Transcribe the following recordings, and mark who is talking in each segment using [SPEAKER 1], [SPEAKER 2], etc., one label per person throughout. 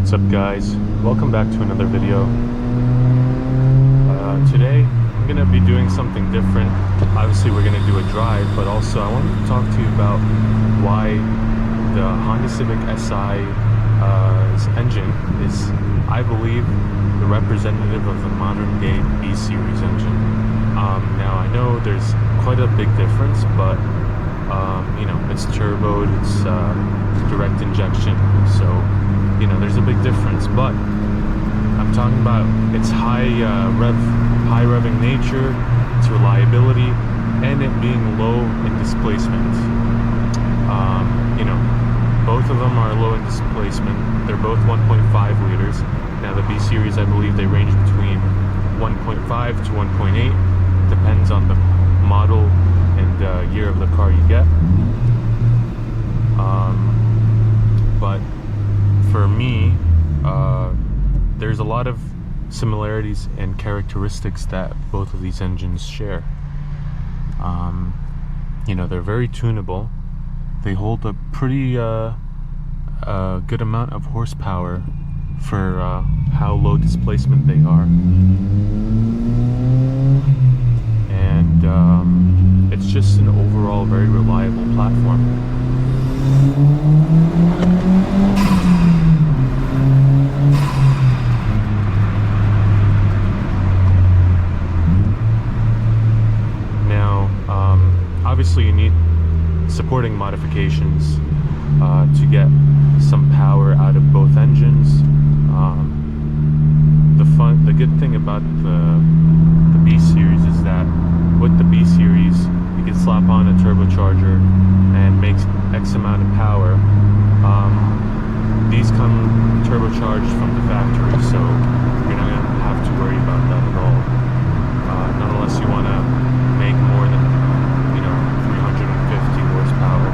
[SPEAKER 1] What's up, guys? Welcome back to another video. Today I'm gonna be doing something different. Obviously we're gonna do a drive, but also I wanted to talk to you about why the Honda Civic Si engine is, I believe, the representative of the modern day B series engine. Now I know there's quite a big difference, but you know, it's turboed, it's direct injection, so you know there's a big difference. But I'm talking about its high revving nature, its reliability, and it being low in displacement. You know, both of them are low in displacement. They're both 1.5 liters. Now the B series, I believe they range between 1.5 to 1.8, depends on the model and year of the car you get. But for me, there's a lot of similarities and characteristics that both of these engines share. You know, they're very tunable. They hold a pretty good amount of horsepower for how low displacement they are. And it's just an overall very reliable platform. Now, obviously you need supporting modifications to get some power out of both engines. The good thing about the B series is that with the B series you can slap on a turbocharger and make X amount of power. These come turbocharged from the factory, so you're not going to have to worry about that at all. Not unless you want to make more than 350 horsepower,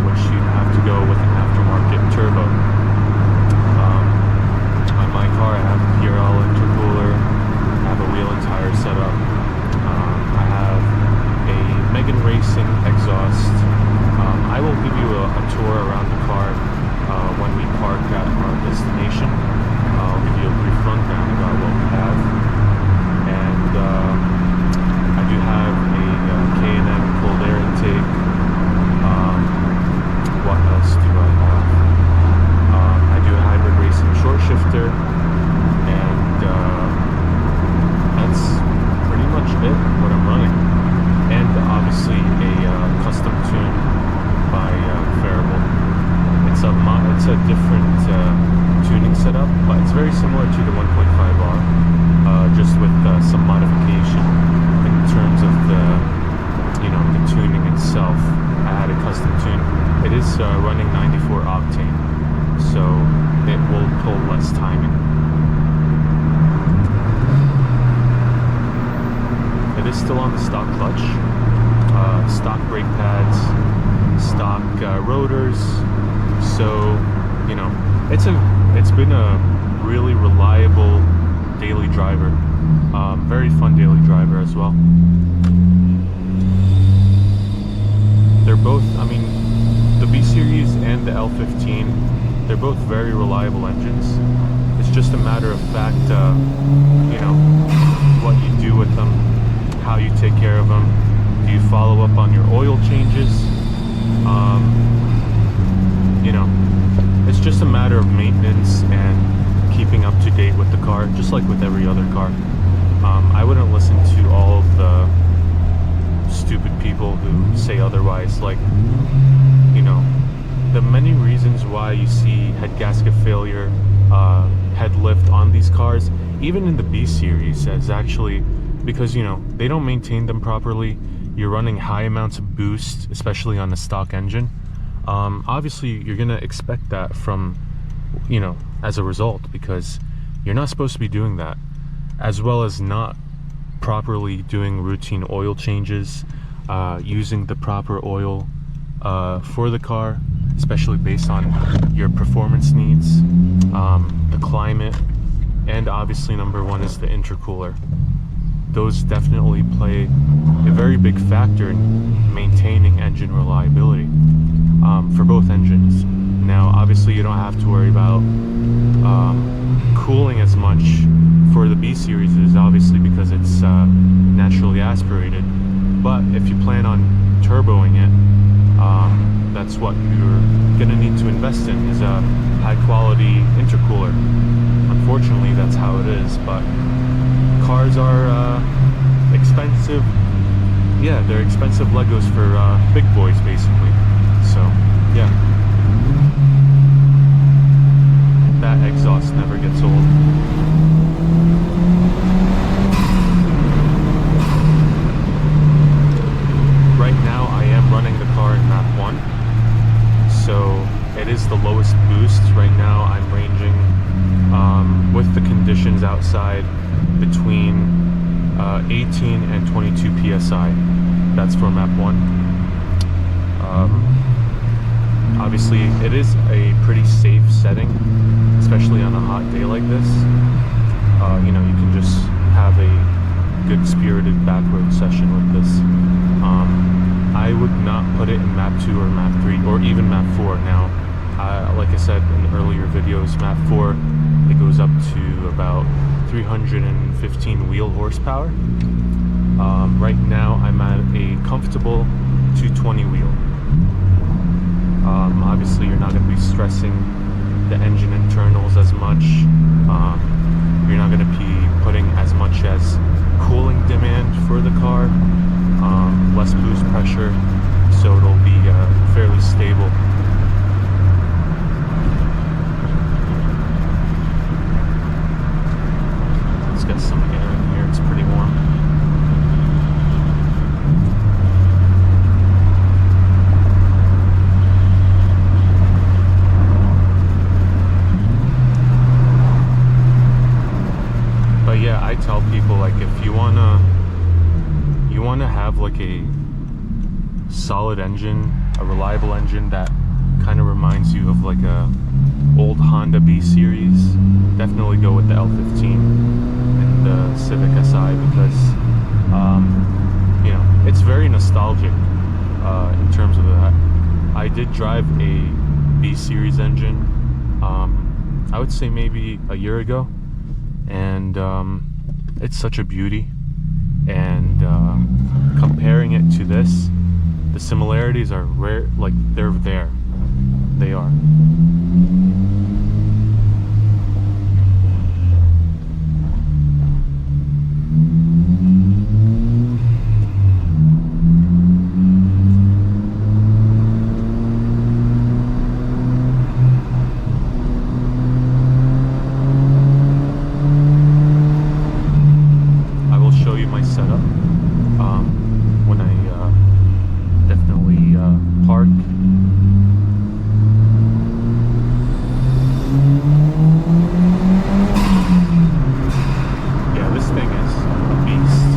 [SPEAKER 1] which you'd have to go with an aftermarket turbo. On my car I have a PRL intercooler, I have a wheel and tire setup, I have a Megan Racing exhaust. I will give you a tour around the car when we park at our destination. I'll give you a brief rundown about what we have. And I do have a K&M cold air intake. What else do I have? I do a hybrid racing short shifter, and that's pretty much it, what I'm running. And obviously a custom tune by Variable. It's a different tuning setup, but it's very similar to the 1.5R, just with some modification in terms of the tuning itself. I had a custom tune. It is running 94 octane, so it will pull less timing. It is still on the stock clutch, stock brake pads, stock rotors. So it's been a really reliable daily driver, very fun daily driver as well. They're both, the B series and the L15, they're both very reliable engines. It's just a matter of fact, what you do with them, how you take care of them. Do you follow up on your oil changes? It's just a matter of maintenance and keeping up to date with the car, just like with every other car. I wouldn't listen to all of the stupid people who say otherwise. Like, the many reasons why you see head gasket failure, head lift on these cars, even in the B series, is actually because they don't maintain them properly. You're running high amounts of boost, especially on a stock engine. Obviously you're gonna expect that from as a result, because you're not supposed to be doing that, as well as not properly doing routine oil changes, using the proper oil for the car, especially based on your performance needs, the climate, and obviously number one is the intercooler. Those definitely play a very big factor in maintaining engine reliability for both engines. Now, obviously, you don't have to worry about cooling as much for the B series, obviously because it's naturally aspirated. But if you plan on turboing it, that's what you're gonna need to invest in, is a high quality intercooler. Unfortunately, that's how it is. But cars are expensive. Yeah, they're expensive Legos for big boys, basically. So yeah, that exhaust never gets old. Right now I am running the car in map 1, so it is the lowest boost. Right now I'm ranging with the conditions outside between 18 and 22 psi. That's for map 1. Obviously it is a pretty safe setting, especially on a hot day like this. You know, you can just have a good spirited back road session with this. I would not put it in map 2 or map 3 or even map 4. Now, like I said in earlier videos, map 4, it goes up to about 315 wheel horsepower. Right now I'm at a comfortable 220 wheel. Obviously you're not going to be stressing the engine internals as much. You're not going to be putting as much as cooling demand for the car, less boost pressure, so it'll be fairly stable. Let's get some air in here, it's pretty warm. But yeah, I tell people, like, if you wanna have like a solid engine, a reliable engine that kind of reminds you of like a old Honda B series, definitely go with the L15 and the Civic Si, because you know, it's very nostalgic in terms of that. I did drive a B series engine, I would say maybe a year ago, and it's such a beauty. And comparing it to this, the similarities are rare. Like, they're there. They are. Setup when I definitely park. Yeah, this thing is a beast.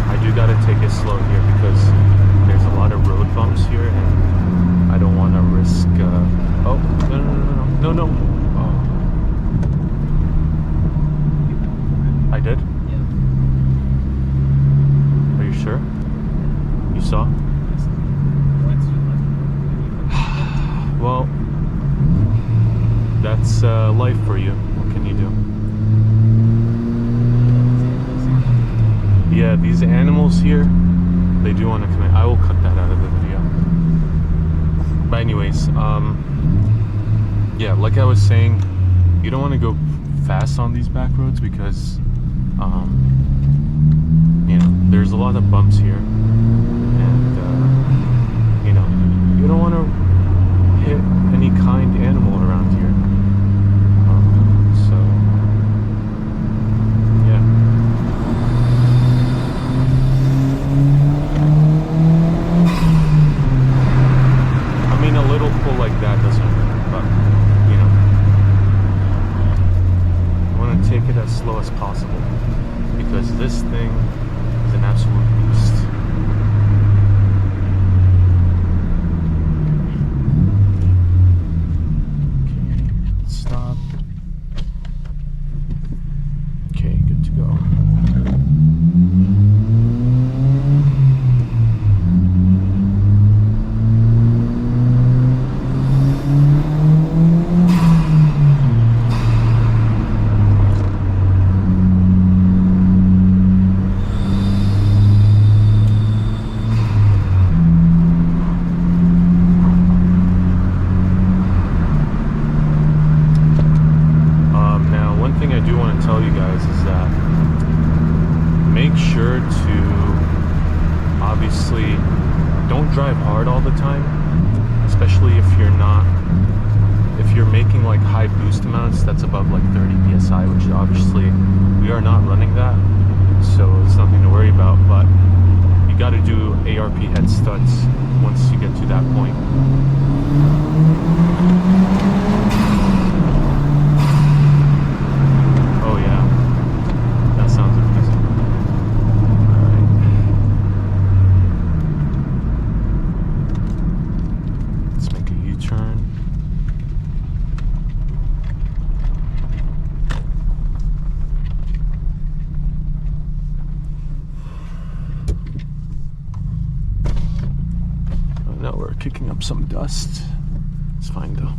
[SPEAKER 1] I do gotta take it slow here because there's a lot of road bumps here, and I don't want to risk. Oh, no. Oh. I did?
[SPEAKER 2] Yeah.
[SPEAKER 1] Are you sure? You saw? Well, that's life for you. What can you do? Yeah, these animals here, they do want to come in. I will cut that out of the video. But anyways, yeah, like I was saying, you don't want to go fast on these back roads because you know, there's a lot of bumps here, and you know, you don't want to hit any kind animal around here. So yeah. I mean, a little pull like that doesn't hurt, but you know, you want to take it as slow as possible, because this thing is an absolute beast. hard all the time, especially if you're making like high boost amounts that's above like 30 psi, which obviously we are not running that, so it's nothing to worry about. But you got to do ARP head stunts once you get to that point. Oh yeah, that sounds amazing. Alright. Let's make a U-turn. Now we're kicking up some dust. It's fine though.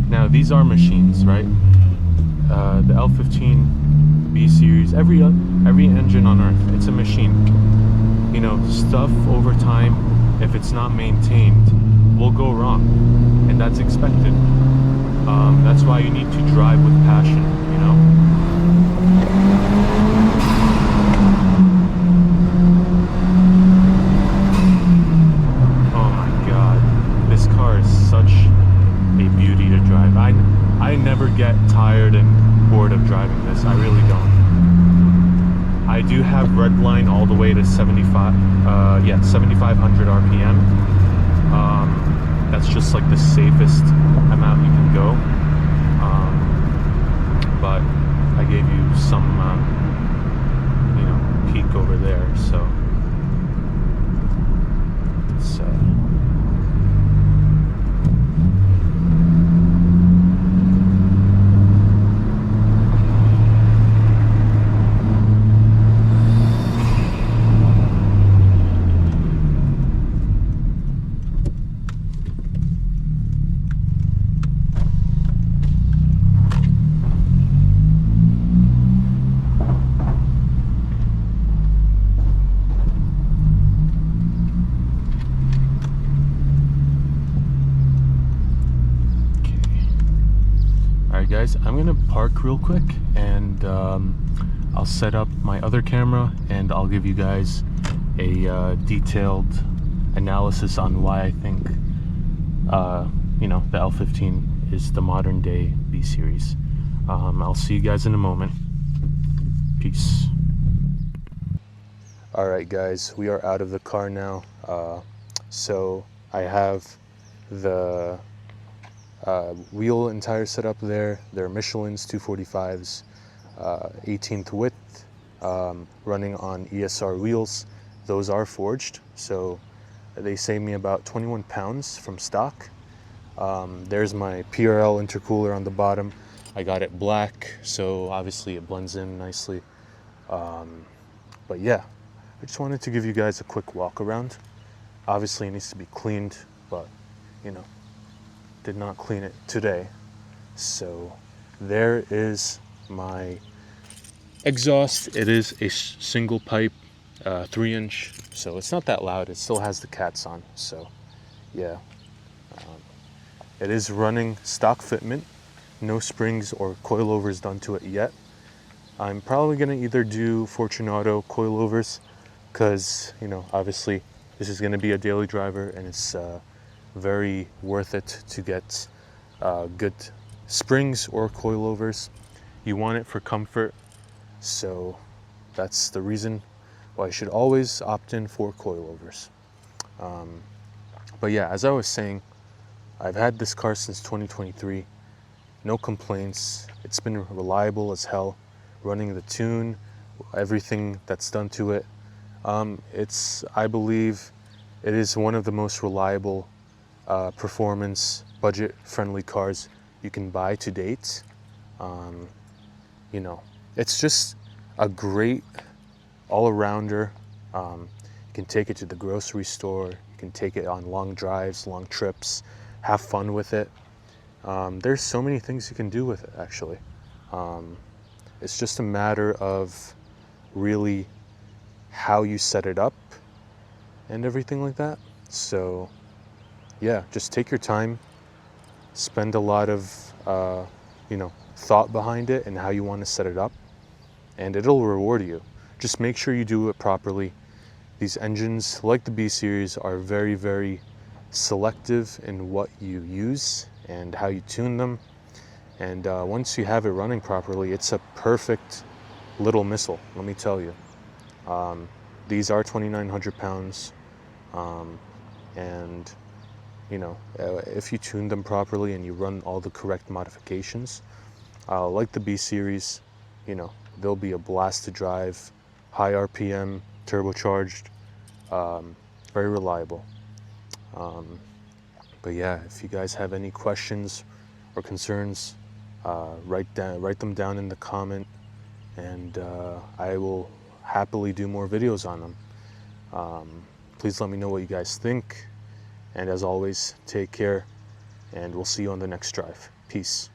[SPEAKER 1] Now these are machines, right? The L15 B series, every engine on Earth, it's a machine. You know, stuff over time, if it's not maintained, will go wrong, and that's expected. That's why you need to drive with passion, you know? Oh my god, this car is such a beauty to drive. I never get tired and bored of driving this. I really don't. I do have redline all the way to 7,500 RPM. That's just like the safest amount you can go. But I gave you some, you know, peak over there. So it's guys, I'm gonna park real quick and I'll set up my other camera and I'll give you guys a detailed analysis on why I think you know, the L15 is the modern day B series. I'll see you guys in a moment. Peace. Alright guys, we are out of the car now. So I have the wheel and tire set up there. They're Michelin's 245s, 18th width, running on ESR wheels. Those are forged, so they save me about 21 pounds from stock. There's my PRL intercooler on the bottom. I got it black, so obviously it blends in nicely. But yeah, I just wanted to give you guys a quick walk around. Obviously it needs to be cleaned, but you know, did not clean it today. So there is my exhaust. It is a single pipe, 3-inch, so it's not that loud. It still has the cats on, so yeah. It is running stock fitment, no springs or coilovers done to it yet. I'm probably gonna either do Fortunato coilovers, because you know, obviously this is gonna be a daily driver and it's very worth it to get good springs or coilovers. You want it for comfort, so that's the reason why I should always opt in for coilovers. But yeah, as I was saying, I've had this car since 2023, no complaints. It's been reliable as hell, running the tune, everything that's done to it. I believe it is one of the most reliable performance, budget-friendly cars you can buy to date. You know, it's just a great all-arounder. You can take it to the grocery store, you can take it on long drives, long trips, have fun with it. There's so many things you can do with it, actually. It's just a matter of really how you set it up and everything like that. So yeah, just take your time, spend a lot of thought behind it and how you want to set it up, and it'll reward you. Just make sure you do it properly. These engines, like the B series, are very, very selective in what you use and how you tune them. And once you have it running properly, it's a perfect little missile, let me tell you. These are 2,900 pounds, and if you tune them properly and you run all the correct modifications, like the B series, they'll be a blast to drive, high RPM, turbocharged, very reliable. But yeah, if you guys have any questions or concerns, write them down in the comment, and I will happily do more videos on them. Please let me know what you guys think, and as always, take care, and we'll see you on the next drive. Peace.